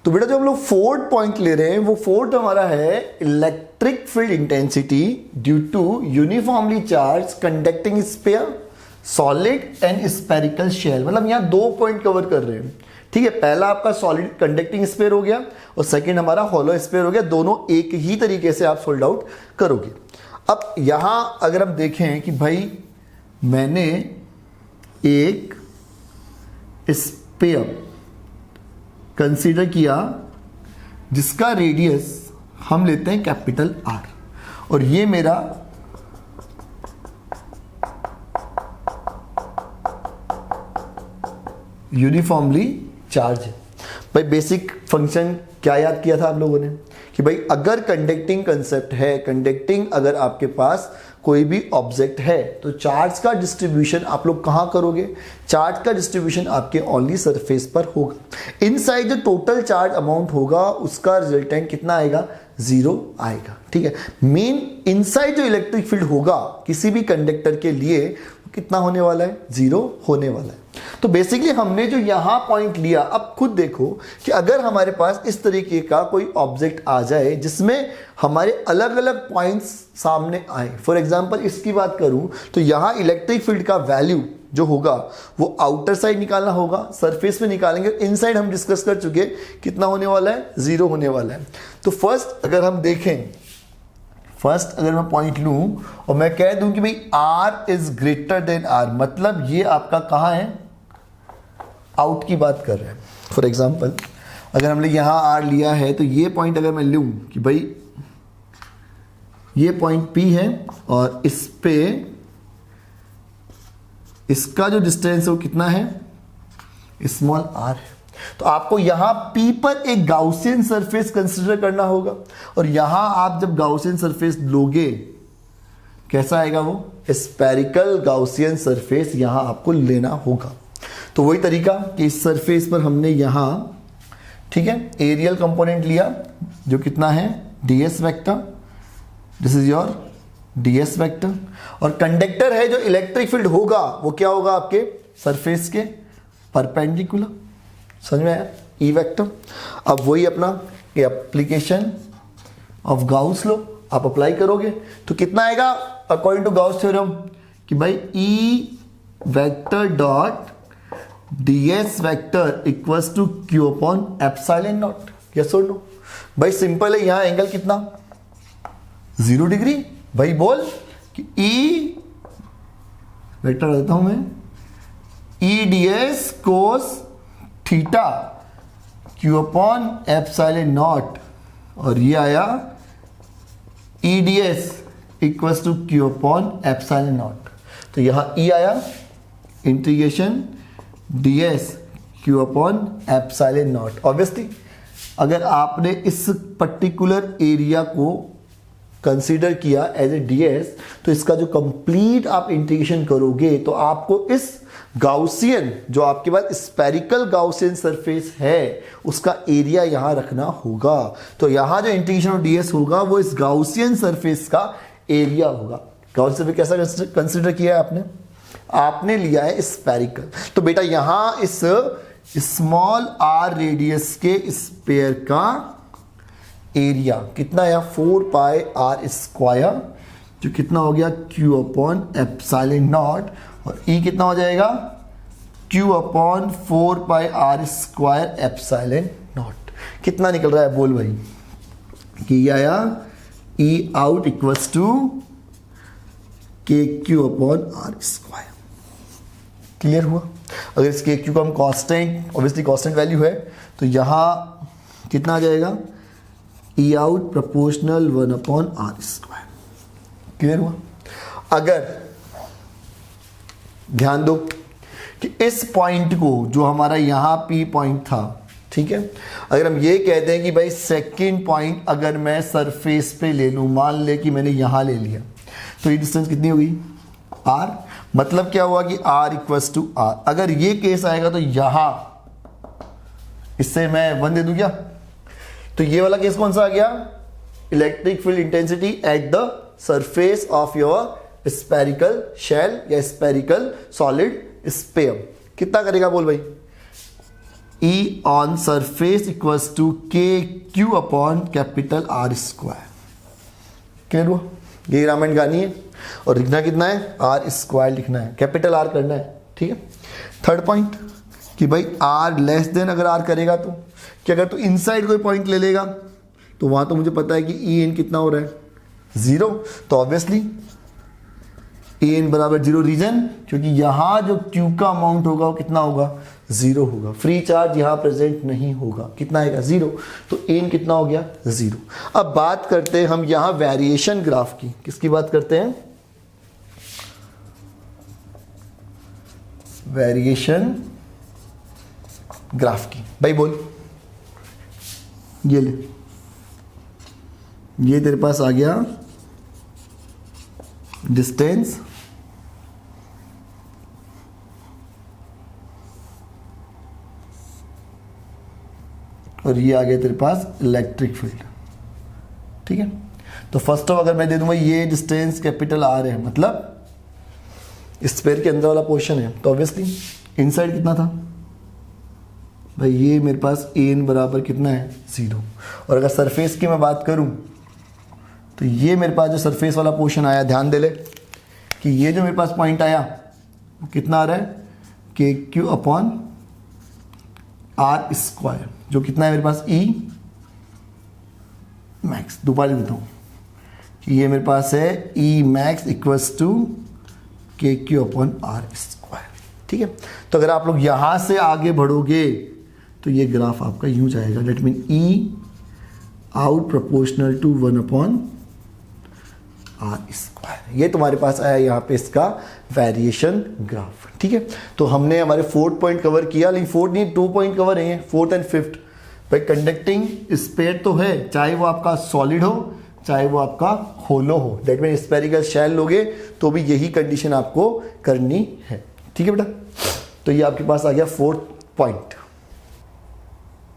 तो बेटा जो हम लोग फोर्थ पॉइंट ले रहे हैं वो फोर्थ हमारा है electric field intensity due to uniformly charge conducting sphere solid and spherical shell. मतलब यहाँ 2 पॉइंट कवर कर रहे हैं, ठीक है। पहला आपका सॉलिड कंडक्टिंग स्फीयर हो गया और सेकंड हमारा हॉलो स्फीयर हो गया। दोनों एक ही तरीके से आप सोल्ड आउट करोगे। अब यहां अगर हम देखें कि भाई मैंने एक स्फीयर कंसीडर किया जिसका रेडियस हम लेते हैं कैपिटल R और ये मेरा यूनिफॉर्मली चार्ज है। भाई बेसिक फंक्शन क्या याद किया था आप लोगों ने कि भाई अगर कंडक्टिंग कंसेप्ट है, कंडक्टिंग अगर आपके पास कोई भी ऑब्जेक्ट है तो चार्ज का डिस्ट्रीब्यूशन आप लोग कहां करोगे? चार्ज का डिस्ट्रीब्यूशन आपके ओनली सरफेस पर होगा। इनसाइड जो टोटल चार्ज अमाउंट होगा उसका रिजल्टेंट कितना आएगा? 0 आएगा, ठीक है। मेन इनसाइड जो इलेक्ट्रिक फील्ड होगा किसी भी कंडक्टर के लिए कितना होने वाला है? 0 होने वाला है। तो बेसिकली हमने जो यहां पॉइंट लिया, अब खुद देखो कि अगर हमारे पास इस तरीके का कोई ऑब्जेक्ट आ जाए जिसमें हमारे अलग अलग पॉइंट्स सामने आए, फॉर एग्जांपल इसकी बात करूं तो यहां इलेक्ट्रिक फील्ड का वैल्यू जो होगा वो आउटर साइड निकालना होगा, सरफेस में निकालेंगे। इनसाइड हम डिस्कस कर चुके, कितना होने वाला है? 0 होने वाला है। तो फर्स्ट अगर हम देखें, फर्स्ट अगर मैं पॉइंट लूं और मैं कह दूं कि भाई R is greater than R, मतलब ये आपका कहां है? आउट की बात कर रहे हैं। फॉर एग्जांपल अगर हमने यहां R लिया है तो ये पॉइंट अगर मैं लूं कि भाई ये पॉइंट P है और इस पे इसका जो डिस्टेंस है वो कितना है? स्मॉल r है। तो आपको यहां P पर एक गाउसियन सरफेस कंसीडर करना होगा और यहां आप जब गाउसियन सरफेस लोगे कैसा आएगा? वो स्फेरिकल गाउसियन सरफेस यहां आपको लेना होगा। तो वही तरीका कि इस सरफेस पर हमने यहां, ठीक है, एरियल कंपोनेंट लिया जो कितना है? ds vector, this is your ds vector. और कंडक्टर है जो इलेक्ट्रिक फील्ड होगा वो क्या होगा? आपके सरफेस के परपेंडिकुलर। समझ में आया? E vector. अब वही अपना एप्लीकेशन ऑफ गाउस लॉ आप अप्लाई करोगे तो कितना आएगा अकॉर्डिंग टू गाउस थ्योरम कि भाई E vector dot ds vector equals to q upon epsilon naught. Yes और नो? भाई सिंपल है। यहां एंगल कितना? 0 डिग्री। भाई बोल कि ई वेक्टर देता हूं मैं, E ds cos theta q upon epsilon naught और ये आया E ds equals to q upon epsilon naught. तो यहां ई आया integration ds q upon epsilon naught. Obviously अगर आपने इस पर्टिकुलर एरिया को कंसीडर किया एज ए ds तो इसका जो कंप्लीट आप इंटीग्रेशन करोगे तो आपको इस गाउसियन जो आपके पास स्फेरिकल गाउसियन सरफेस है उसका एरिया यहां रखना होगा। तो यहां जो इंटीग्रेशन ऑफ ds होगा वो इस गाउसियन सरफेस का एरिया होगा। गाउसियन सरफेस कैसा कंसीडर किया है आपने? आपने लिया है स्फेरिकल। तो बेटा यहां इस स्मॉल r रेडियस के स्फीयर का एरिया कितना है? 4 पाई r स्क्वायर जो कितना हो गया? q अपॉन एप्सिलॉन नॉट और e कितना हो जाएगा? q upon 4 pi r square epsilon not. कितना निकल रहा है? बोल भाई कि ये आया e out equals to kq upon r square. Clear हुआ? अगर इस kq को हम कांस्टेंट, ऑब्वियसली कांस्टेंट वैल्यू है, तो यहां कितना आ जाएगा? e out proportional 1 upon r square. Clear हुआ? अगर ध्यान दो कि इस पॉइंट को जो हमारा यहां P पॉइंट था, ठीक है, अगर हम ये कहते हैं कि भाई सेकंड पॉइंट अगर मैं सरफेस पे ले लूं, मान ले कि मैंने यहां ले लिया, तो ये डिस्टेंस कितनी होगी? r। मतलब क्या हुआ कि r इक्वल्स टू r। अगर ये केस आएगा तो यहां इससे मैं 1 दे दूं क्या? तो ये वाला केस कौन सा आ गया? Electric field intensity at the surface of your spherical shell या स्फेरिकल सॉलिड स्फीयर। कितना करेगा? बोल भाई E on surface equals to K Q upon capital R square. Clear हुआ? ये ग्रामेंट गानी है और लिखना कितना है, आर स्क्वायर लिखना है, कैपिटल आर करना है। ठीक है। थर्ड पॉइंट कि भाई आर लेस देन अगर आर करेगा तो कि अगर तो इनसाइड कोई पॉइंट ले लेगा तो वहां तो मुझे पता है कि ई एन कितना हो रहा है, 0, तो ऑब्वियसली ए एन बराबर 0 रीजन, क्योंकि यहां जो क्यू का अमाउंट होगा वो कितना होगा, 0 होगा। फ्री चार्ज यहां प्रेजेंट नहीं होगा, कितना आएगा, 0, तो एन कितना हो गया, 0। अब बात करते हैं हम यहां वेरिएशन ग्राफ की। किसकी बात करते हैं, वेरिएशन ग्राफ की। भाई बोल, ये ले, ये तेरे पास आ गया डिस्टेंस, और ये आ गया तेरे पास इलेक्ट्रिक फील्ड। ठीक है। तो फर्स्ट ऑफ अगर मैं दे दूंगा ये डिस्टेंस कैपिटल आर है, मतलब स्फीयर के अंदर वाला पोर्शन है, तो ऑब्वियसली इनसाइड कितना था भाई, ये मेरे पास एन बराबर कितना है, 0। और अगर सरफेस की मैं बात करूं तो ये मेरे पास जो सरफेस वाला पोर्शन आया, ध्यान दे ले कि ये जो मेरे पास पॉइंट आया वो कितना आ रहा है, के क्यू अपॉन आर स्क्वायर, जो कितना है मेरे पास, ई मैक्स। दोबारा देता हूँ कि ये मेरे पास है E max equals to K Q upon R square. ठीक है। तो अगर आप लोग यहाँ से आगे बढ़ोगे तो ये ग्राफ आपका यूं जाएगा, that mean E out proportional to 1 upon R square. ये तुम्हारे पास आया यहाँ पे इसका वेरिएशन ग्राफ। ठीक है। तो हमने हमारे 4th पॉइंट कवर किया, लेकिन 4th नहीं 2 पॉइंट कवर है, 4th एंड 5th। भाई कंडक्टिंग स्फीयर तो है, चाहे वो आपका सॉलिड हो चाहे वो आपका होलो हो, डेट मीन स्फेरिकल शेल लोगे तो भी यही कंडीशन आपको करनी है। ठीक है बेटा। तो ये आपके पास आ गया 4th पॉइंट।